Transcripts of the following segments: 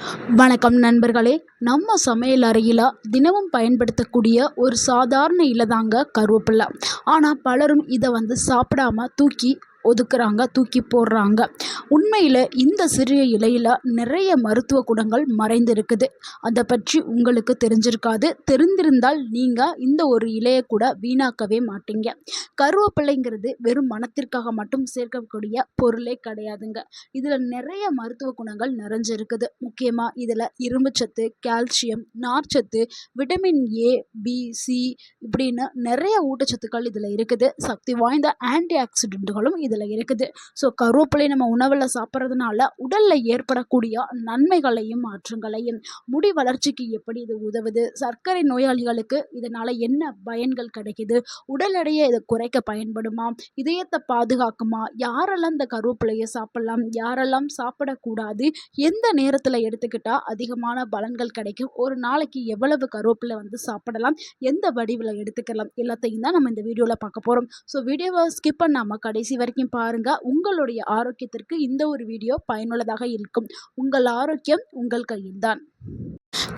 வணக்கம் நண்பர்களே. நம்ம சமையல் அறையில் தினமும் பயன்படுத்தக்கூடிய ஒரு சாதாரண இலை தாங்க கருவேப்பிலை. ஆனால் பலரும் இதை சாப்பிடாம தூக்கி ஒதுக்குறாங்க, தூக்கி போடுறாங்க. உண்மையில் இந்த சிறிய இலையில் நிறைய மருத்துவ குணங்கள் மறைந்திருக்குது. அதை பற்றி உங்களுக்கு தெரிஞ்சிருக்காது. தெரிந்திருந்தால் நீங்கள் இந்த ஒரு இலையை கூட வீணாக்கவே மாட்டீங்க. கருவேப்பிலைங்கிறது வெறும் மனத்திற்காக மட்டும் சேர்க்கக்கூடிய பொருளே கிடையாதுங்க. இதில் நிறைய மருத்துவ குணங்கள் நிறைஞ்சிருக்குது. முக்கியமாக இதில் இரும்புச்சத்து, கால்சியம், நார்ச்சத்து, விட்டமின் ஏ, பி, சி இப்படின்னு நிறைய ஊட்டச்சத்துக்கள் இதில் இருக்குது. சக்தி வாய்ந்த ஆன்டி ஆக்சிடென்ட்களும் இதில் இருக்குது. ஸோ கருவேப்பிலை நம்ம உணவில் சாப்பிட்றதுனால உடலில் ஏற்படக்கூடிய நன்மைகளையும் மாற்றங்களையும், முடி வளர்ச்சிக்கு எப்படி இது உதவுது, சர்க்கரை நோயாளிகளுக்கு இதனால் என்ன பயன்கள் கிடைக்குது, உடல் எடையை இதை குறைக்க பயன்படுமா, இதயத்தை பாதுகாக்குமா, யாரெல்லாம் இந்த கருவேப்பிலையை சாப்பிடலாம், யாரெல்லாம் சாப்பிடக்கூடாது, எந்த நேரத்தில் எடுத்துக்கிட்டால் அதிகமான பலன்கள் கிடைக்கும், ஒரு நாளைக்கு எவ்வளவு கருவேப்பிலை சாப்பிடலாம், எந்த வடிவில் எடுத்துக்கலாம், எல்லாத்தையும் தான் நம்ம இந்த வீடியோவில் பார்க்க போகிறோம். ஸோ வீடியோவை ஸ்கிப் பண்ணாமல் கடைசி வரைக்கும் பாருங்கள். உங்களுடைய ஆரோக்கியத்திற்கு இந்த ஒரு வீடியோ பயனுள்ளதாக இருக்கும். உங்கள் ஆரோக்கியம் உங்கள் கையில்தான்.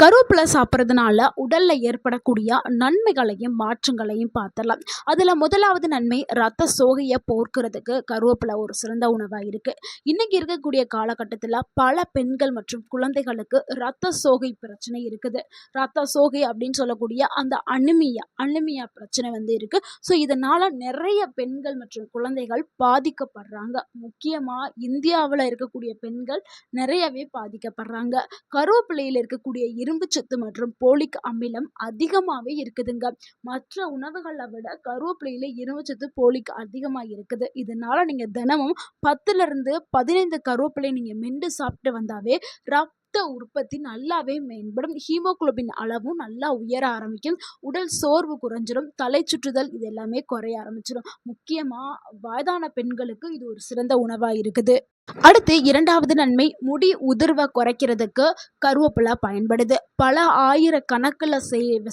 கருவேப்பிலை சாப்பிட்றதுனால உடலில் ஏற்படக்கூடிய நன்மைகளையும் மாற்றங்களையும் பார்த்துடலாம். அதில் முதலாவது நன்மை, ரத்த சோகையை போக்குறதுக்கு கருவேப்பிலை ஒரு சிறந்த உணவாக இருக்குது. இன்றைக்கி இருக்கக்கூடிய காலகட்டத்தில் பல பெண்கள் மற்றும் குழந்தைகளுக்கு ரத்த சோகை பிரச்சனை இருக்குது. ரத்த சோகை அப்படின்னு சொல்லக்கூடிய அந்த அனிமியா பிரச்சனை இருக்குது. ஸோ இதனால் நிறைய பெண்கள் மற்றும் குழந்தைகள் பாதிக்கப்படுறாங்க. முக்கியமாக இந்தியாவில் இருக்கக்கூடிய பெண்கள் நிறையவே பாதிக்கப்படுறாங்க. கருவேப்பிலையில் இருக்கக்கூடிய இரும்புச்சத்து மற்றும் போலிக் அமிலம் அதிகமாகவே இருக்குதுங்க. மற்ற உணவுகளை விட கருவேப்பிலையில் இரும்புச்சத்து, போலிக் அதிகமாக இருக்குது. இதனால நீங்கள் தினமும் 10லிருந்து 15 கருவேப்பிலை நீங்கள் மென்று சாப்பிட்டு வந்தாவே ரத்த உற்பத்தி நல்லாவே மேம்படும். ஹீமோகுளோபின் அளவும் நல்லா உயர ஆரம்பிக்கும். உடல் சோர்வு குறைஞ்சிடும். தலை சுற்றுதல் இது எல்லாமே குறைய ஆரம்பிச்சிடும். முக்கியமாக வயதான பெண்களுக்கு இது ஒரு சிறந்த உணவாக இருக்குது. அடுத்து இரண்டாவது நன்மை, முடி உதிர்வை குறைக்கிறதுக்கு கருவேப்பிலை பயன்படுது. பல ஆயிரக்கணக்கில்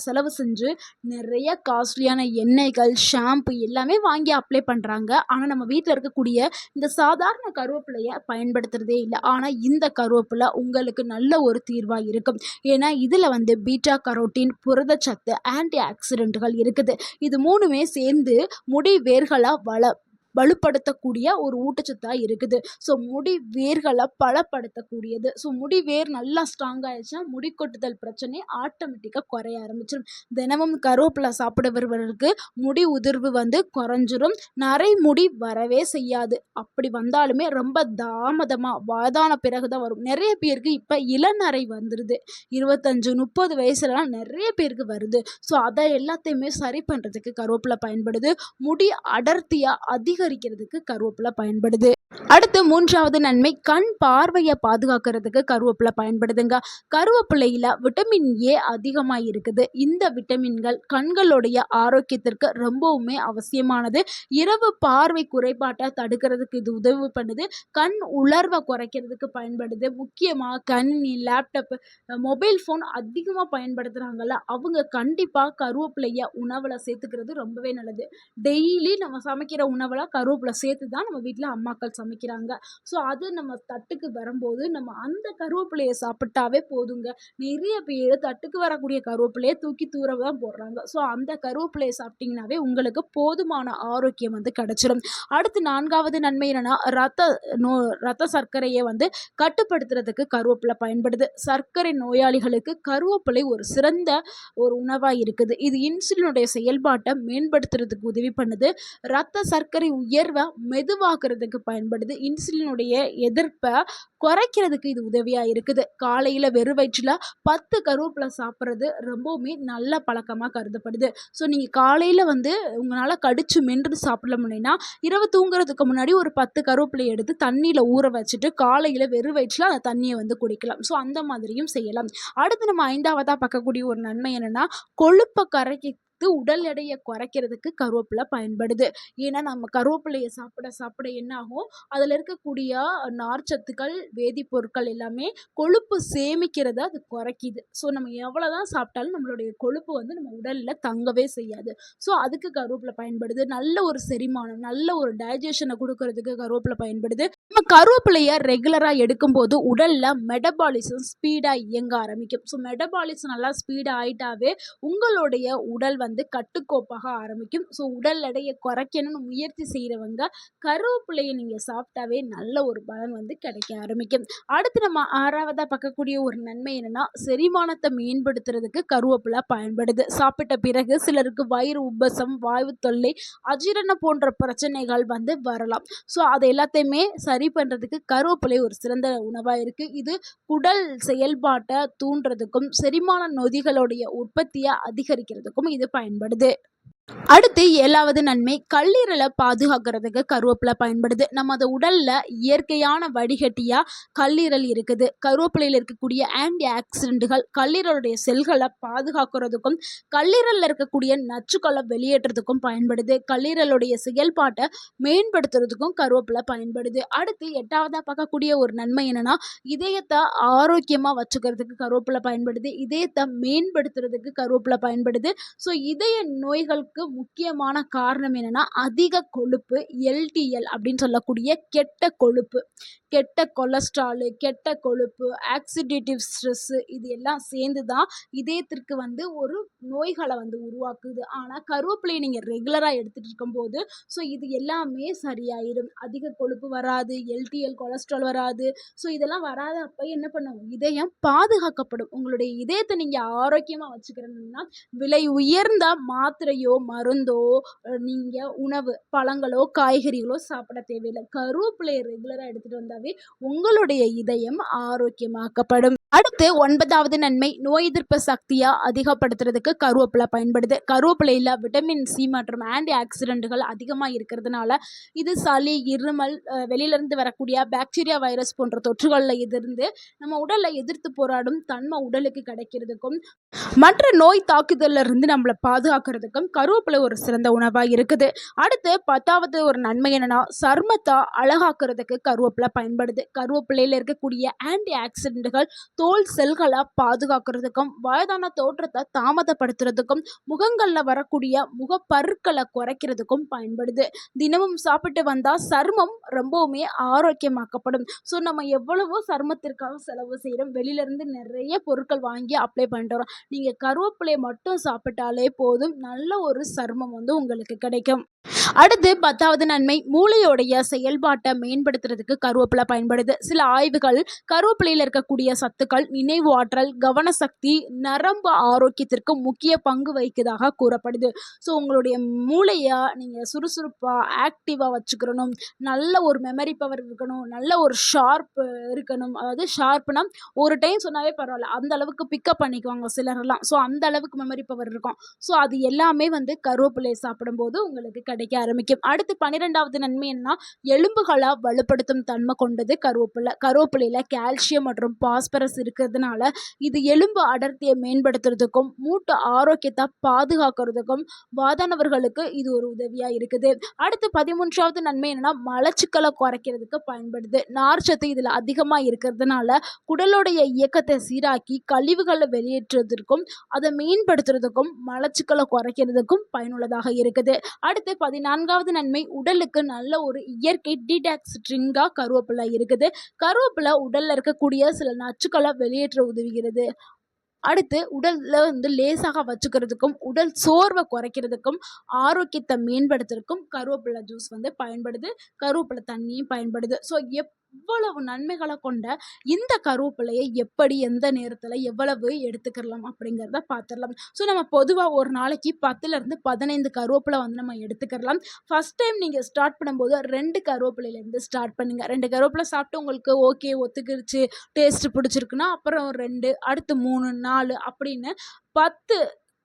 செலவு செஞ்சு நிறைய காஸ்ட்லியான எண்ணெய்கள், ஷாம்பு எல்லாமே வாங்கி அப்ளை பண்ணுறாங்க. ஆனால் நம்ம வீட்டில் இருக்கக்கூடிய இந்த சாதாரண கருவேப்பிலையை பயன்படுத்துகிறதே இல்லை. ஆனால் இந்த கருவேப்பிலை உங்களுக்கு நல்ல ஒரு தீர்வாக இருக்கும். ஏன்னா இதில் பீட்டா கரோட்டின், புரதச்சத்து, ஆன்டி ஆக்சிடென்ட்கள் இருக்குது. இது மூணுமே சேர்ந்து முடி வேர்களை வலுப்படுத்தக்கூடிய ஒரு ஊட்டச்சத்தாக இருக்குது. ஸோ முடி வேர்களை பலப்படுத்தக்கூடியது. ஸோ முடி வேர் நல்லா ஸ்ட்ராங் ஆயிடுச்சுன்னா முடி கொட்டுதல் பிரச்சனை ஆட்டோமேட்டிக்காக குறைய ஆரம்பிச்சிடும். தினமும் கருவேப்பிலை சாப்பிடுபவர்களுக்கு முடி உதிர்வு குறைஞ்சிரும். நரை முடி வரவே செய்யாது. அப்படி வந்தாலுமே ரொம்ப தாமதமாக வயதான பிறகு தான் வரும். நிறைய பேருக்கு இப்போ இளநரை வந்துடுது. 25-30 வயசுலலாம் நிறைய பேருக்கு வருது. ஸோ அதை எல்லாத்தையுமே சரி பண்ணுறதுக்கு கருவேப்பிலை பயன்படுது. முடி அடர்த்தியாக அதிகரிக்கிறதுக்கு கருவேப்பிலை பயன்படுது. அடுத்து மூன்றாவது நன்மை, கண் பார்வையை பாதுகாக்கிறதுக்கு கருவேப்பிலை பயன்படுதுங்க. கருவேப்பிலையில் விட்டமின் ஏ அதிகமாக இருக்குது. இந்த விட்டமின்கள் கண்களுடைய ஆரோக்கியத்திற்கு ரொம்பவுமே அவசியமானது. இரவு பார்வை குறைபாட்டை தடுக்கிறதுக்கு இது உதவி பண்ணுது. கண் உலர்வை குறைக்கிறதுக்கு பயன்படுது. முக்கியமாக கணினி, லேப்டாப், மொபைல் ஃபோன் அதிகமாக பயன்படுத்துகிறாங்கல்ல, அவங்க கண்டிப்பாக கருவேப்பிலையை உணவில் சேர்த்துக்கிறது ரொம்பவே நல்லது. டெய்லி நம்ம சமைக்கிற உணவில் கருவேப்பிலை சேர்த்து தான் நம்ம வீட்டில் அம்மாக்கள் சமைக்கிறாங்க. ஸோ அது நம்ம தட்டுக்கு வரும்போது நம்ம அந்த கருவேப்பிலையை சாப்பிட்டாவே போதுங்க. நிறைய பேர் தட்டுக்கு வரக்கூடிய கருவேப்பிலையை தூக்கி தூர தான் போடுறாங்க. ஸோ அந்த கருவேப்பிலையை சாப்பிட்டிங்கனாவே உங்களுக்கு போதுமான ஆரோக்கியம் கிடைச்சிடும். அடுத்து நான்காவது நன்மை என்னன்னா, ரத்த சர்க்கரையை கட்டுப்படுத்துறதுக்கு கருவேப்பிலை பயன்படுது. சர்க்கரை நோயாளிகளுக்கு கருவேப்பிலை ஒரு சிறந்த ஒரு உணவாக இருக்குது. இது இன்சுலினுடைய செயல்பாட்டை மேம்படுத்துறதுக்கு உதவி பண்ணுது. ரத்த சர்க்கரை உயர்வை மெதுவாக்குறதுக்கு பயன்படுது. இன்சுலினுடைய எதிர்ப்பை குறைக்கிறதுக்கு இது உதவியாக இருக்குது. காலையில் வெறும் வயிற்றில் 10 கருவேப்பிலை சாப்பிட்றது ரொம்பவுமே நல்ல பழக்கமாக கருதப்படுது. ஸோ நீங்கள் காலையில் உங்களால் கடிச்சு மென்று சாப்பிட முடியும்னா இரவு தூங்குறதுக்கு முன்னாடி ஒரு 10 கருவேப்பிலை எடுத்து தண்ணியில் ஊற வச்சுட்டு காலையில் வெறும் வயிற்றில் அந்த தண்ணியை குடிக்கலாம். ஸோ அந்த மாதிரியும் செய்யலாம். அடுத்து நம்ம 5ஆவதாக பார்க்கக்கூடிய ஒரு நன்மை என்னென்னா, கொழுப்பை உடல் எடையை குறைக்கிறதுக்கு கருவேப்பிலை பயன்படுது. ஏன்னா நம்ம கருவேப்பிலையை சாப்பிட சாப்பிட என்ன ஆகும், அதில் இருக்கக்கூடிய நார்ச்சத்துக்கள், வேதிப்பொருட்கள் எல்லாமே கொழுப்பு சேமிக்கிறத அது குறைக்குது. ஸோ நம்ம எவ்வளோதான் சாப்பிட்டாலும் நம்மளுடைய கொழுப்பு வந்து நம்ம உடலில் தங்கவே செய்யாது. ஸோ அதுக்கு கருவேப்பிலை பயன்படுது. நல்ல ஒரு செரிமானம், நல்ல ஒரு டைஜஷனை கொடுக்கறதுக்கு கருவேப்பிலை பயன்படுது. நம்ம கருவேப்பிலையை ரெகுலராக எடுக்கும்போது உடலில் மெட்டபாலிசம் ஸ்பீடாக இயங்க ஆரம்பிக்கும். ஸோ மெட்டபாலிசம் நல்லா ஸ்பீடாக ஆயிட்டாவே உங்களுடைய உடல் வந்து கட்டுக்கோப்பாக ஆரம்பிக்கும். ஸோ உடல் எடையை குறைக்கணும்னு முயற்சி செய்கிறவங்க கருவேப்பிலையை நீங்கள் சாப்பிட்டாவே நல்ல ஒரு பலன் வந்து கிடைக்க ஆரம்பிக்கும். அடுத்து நம்ம 6வதா பார்க்கக்கூடிய ஒரு நன்மை என்னன்னா, செரிமானத்தை மேம்படுத்துறதுக்கு கருவேப்பிலை பயன்படுது. சாப்பிட்ட பிறகு சிலருக்கு வயிறு உப்பசம், வாயு தொல்லை, அஜீரணம் போன்ற பிரச்சனைகள் வந்து வரலாம். ஸோ அது எல்லாத்தையுமே சரி பண்ணுறதுக்கு கருவேப்பிலை ஒரு சிறந்த உணவாக இருக்குது. இது குடல் செயல்பாட்டை தூண்டுறதுக்கும் செரிமான நொதிகளுடைய உற்பத்தியை அதிகரிக்கிறதுக்கும் இது பயன்படுது. அடுத்து 7வது நன்மை, கல்லீரலை பாதுகாக்கிறதுக்கு கருவேப்பிலை பயன்படுது. நமது உடல்ல இயற்கையான வடிகட்டியா கல்லீரல் இருக்குது. கருவேப்பிலையில் இருக்கக்கூடிய ஆன்டி ஆக்சிடென்ட்கள் கல்லீரலுடைய செல்களை பாதுகாக்கிறதுக்கும் கல்லீரலில் இருக்கக்கூடிய நச்சுக்களை வெளியேற்றதுக்கும் பயன்படுது. கல்லீரலுடைய செயல்பாட்டை மேம்படுத்துறதுக்கும் கருவேப்பிலை பயன்படுது. அடுத்து 8வதா பார்க்கக்கூடிய ஒரு நன்மை என்னன்னா, இதயத்தை ஆரோக்கியமாக வச்சுக்கிறதுக்கு கருவேப்பிலை பயன்படுது. இதயத்தை மேம்படுத்துறதுக்கு கருவேப்பிலை பயன்படுது. ஸோ இதய நோய்களுக்கு முக்கியமான காரணம் என்னன்னா, அதிக கொழுப்பு, LDL அப்படின்னு சொல்லக்கூடிய கெட்ட கொழுப்பு, கெட்ட கொலஸ்ட்ராலு, கெட்ட கொழுப்பு, ஆக்சிடேட்டிவ் ஸ்ட்ரெஸ் இது எல்லாம் சேர்ந்து தான் இதயத்திற்கு வந்து ஒரு நோய்களை வந்து உருவாக்குது. ஆனால் கருவேப்பிலையை நீங்கள் ரெகுலராக எடுத்துகிட்டு இருக்கும்போது ஸோ இது எல்லாமே சரியாயிடும். அதிக கொழுப்பு வராது, LDL கொலஸ்ட்ரால் வராது. ஸோ இதெல்லாம் வராத அப்போ என்ன பண்ணும், இதயம் பாதுகாக்கப்படும். உங்களுடைய இதயத்தை நீங்கள் ஆரோக்கியமாக வச்சுக்கிறீங்கன்னா விலை உயர்ந்த மாத்திரையோ மருந்தோ நீங்கள் உணவு பழங்களோ காய்கறிகளோ சாப்பிட தேவையில்லை. கருவேப்பிலையை ரெகுலராக எடுத்துகிட்டு வந்தாவே உங்களுடைய இதயம் ஆரோக்கியமாக்கப்படும். அடுத்து 9வது நன்மை, நோய் எதிர்ப்பு சக்தியை அதிகப்படுத்துறதுக்கு கருவேப்பிலை பயன்படுது. கருவேப்பிலையில் விட்டமின் சி மற்றும் ஆன்டி ஆக்சிடென்ட்கள் அதிகமாக இருக்கிறதுனால இது சளி, இருமல், வெளியிலேருந்து வரக்கூடிய பாக்டீரியா, வைரஸ் போன்ற தொற்றுகளில் இருந்து நம்ம உடலில் எதிர்த்து போராடும் தன்மை உடலுக்கு கிடைக்கிறதுக்கும் மற்ற நோய் தாக்குதலில் இருந்து நம்மளை பாதுகாக்கிறதுக்கும் கருவேப்பிலை ஒரு சிறந்த உணவாக இருக்குது. அடுத்து 10வது ஒரு நன்மை என்னன்னா, சர்மத்தை அழகாக்குறதுக்கு கருவேப்பிலை பயன்படுது. கருவேப்பிலையில் இருக்கக்கூடிய ஆன்டி ஆக்சிடென்ட்கள் தோல் செல்களை பாதுகாக்கிறதுக்கும் வயதான தோற்றத்தை தாமதப்படுத்துறதுக்கும் முகங்களில் வரக்கூடிய முகப்பருக்களை குறைக்கிறதுக்கும் பயன்படுது. தினமும் சாப்பிட்டு வந்தால் சருமம் ரொம்பவுமே ஆரோக்கியமாக்கப்படும். ஸோ நம்ம எவ்வளவோ சருமத்திற்காக செலவு செய்கிறோம், வெளியிலேருந்து நிறைய பொருட்கள் வாங்கி அப்ளை பண்ணிட்டு வரோம். நீங்கள் கருவேப்பிலையை மட்டும் சாப்பிட்டாலே போதும், நல்ல ஒரு சருமம் வந்து உங்களுக்கு கிடைக்கும். அடுத்து 10வது நன்மை, மூளையோடைய செயல்பாட்டை மேம்படுத்துறதுக்கு கருவேப்பிலை பயன்படுது. சில ஆய்வுகள் கருவேப்பிலையில் இருக்கக்கூடிய சத்துக்கள் நினைவு ஆற்றல், கவனசக்தி, நரம்பு ஆரோக்கியத்திற்கு முக்கிய பங்கு வகிக்கிறதாக கூறப்படுது. ஸோ உங்களுடைய மூளையை நீங்கள் சுறுசுறுப்பாக ஆக்டிவாக வச்சுக்கிறணும், நல்ல ஒரு மெமரி பவர் இருக்கணும், நல்ல ஒரு ஷார்ப் இருக்கணும். அதாவது ஷார்ப்னா ஒரு டைம் சொன்னாவே பரவாயில்ல, அந்த அளவுக்கு பிக்கப் பண்ணிக்குவாங்க சிலரெல்லாம். ஸோ அந்த அளவுக்கு மெமரி பவர் இருக்கும். ஸோ அது எல்லாமே வந்து கருவேப்பிலையை சாப்பிடும்போது உங்களுக்கு கிடைக்க ஆரம்பிக்கும். அடுத்து 12வது நன்மை என்ன, எலும்புகளை வலுப்படுத்தும் தன்மை கொண்டது கருவேப்பிலை. கருவேப்பிலையில் கால்சியம் மற்றும் பாஸ்பரஸ் இருக்கிறதுனால இது எலும்பு அடர்த்தியை மேம்படுத்துறதுக்கும் மூட்டு ஆரோக்கியத்தை பாதுகாக்கிறதுக்கும் வாதானவர்களுக்கு இது ஒரு உதவியாக இருக்குது. அடுத்து 13வது நன்மை என்னன்னா, மலச்சிக்கலை குறைக்கிறதுக்கு பயன்படுது. நார்ச்சத்து இதில் அதிகமாக இருக்கிறதுனால குடலுடைய இயக்கத்தை சீராக்கி கழிவுகளை வெளியேற்றுவதற்கும் அதை மேம்படுத்துறதுக்கும் மலச்சிக்கலை குறைக்கிறதுக்கும் பயனுள்ளதாக இருக்குது. அடுத்து 14வது நன்மை, உடலுக்கு நல்ல ஒரு இயற்கை டீடாக்சிங்காக கருவேப்பிலை இருக்குது. கருவேப்பிலை உடலில் இருக்கக்கூடிய சில நச்சுக்களை வெளியேற்ற உதவுகிறது. அடுத்து உடலில் வந்து லேசாக வச்சுக்கிறதுக்கும் உடல் சோர்வை குறைக்கிறதுக்கும் ஆரோக்கியத்தை மேம்படுத்துறதுக்கும் கருவேப்பிலை ஜூஸ் வந்து பயன்படுது. கருவேப்பிலை தண்ணியும் பயன்படுது. ஸோ எவ்வளவு நன்மைகளை கொண்ட இந்த கருவேப்பிலையை எப்படி எந்த நேரத்தில் எவ்வளவு எடுத்துக்கலாம் அப்படிங்கிறத பார்த்துடலாம். ஸோ நம்ம பொதுவாக ஒரு நாளைக்கு 10லேருந்து 15 கருவேப்பிலை வந்து நம்ம எடுத்துக்கலாம். ஃபஸ்ட் டைம் நீங்கள் ஸ்டார்ட் பண்ணும்போது 2 கருவேப்பிலையிலேருந்து ஸ்டார்ட் பண்ணுங்கள். 2 கருவேப்பிலை சாப்பிட்டு உங்களுக்கு ஓகே ஒத்துக்கிடுச்சு, டேஸ்ட்டு பிடிச்சிருக்குன்னா அப்புறம் 2, அடுத்து 3, 4 அப்படின்னு 10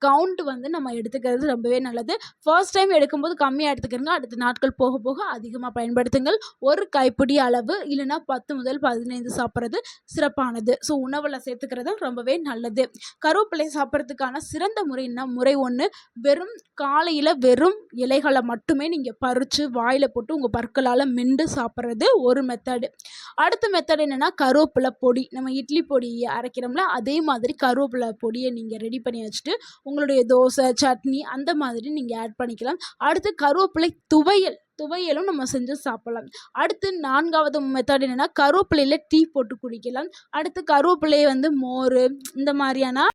கவுண்ட் வந்து நம்ம எடுத்துக்கிறது ரொம்பவே நல்லது. ஃபர்ஸ்ட் டைம் எடுக்கும்போது கம்மியாக எடுத்துக்கிறங்க. அடுத்த நாட்கள் போக போக அதிகமாக பயன்படுத்துங்கள். ஒரு கைப்பிடி அளவு இல்லைன்னா 10 முதல் 15 சாப்பிட்றது சிறப்பானது. ஸோ உணவில் சேர்த்துக்கிறது ரொம்பவே நல்லது. கருவேப்பிலை சாப்பிட்றதுக்கான சிறந்த முறைன்னா முறை 1, வெறும் காலையில் வெறும் இலைகளை மட்டுமே நீங்கள் பறித்து வாயில் போட்டு உங்கள் பற்களால் மென்று சாப்பிட்றது ஒரு மெத்தடு. அடுத்த மெத்தட் என்னென்னா கருவேப்பிலை பொடி. நம்ம இட்லி பொடி அரைக்கிறோம்ல, அதே மாதிரி கருவேப்பிலை பொடியை நீங்கள் ரெடி பண்ணி வச்சுட்டு உங்களுடைய தோசை, சட்னி அந்த மாதிரி நீங்கள் ஆட் பண்ணிக்கலாம். அடுத்து கருவேப்பிலை துவையலும் நம்ம செஞ்சு சாப்பிடலாம். அடுத்து 4வது மெத்தட் என்னென்னா கருவேப்பிலையில் டீ போட்டு குடிக்கலாம். அடுத்து கருவேப்பிலையை வந்து மோர் இந்த மாதிரியான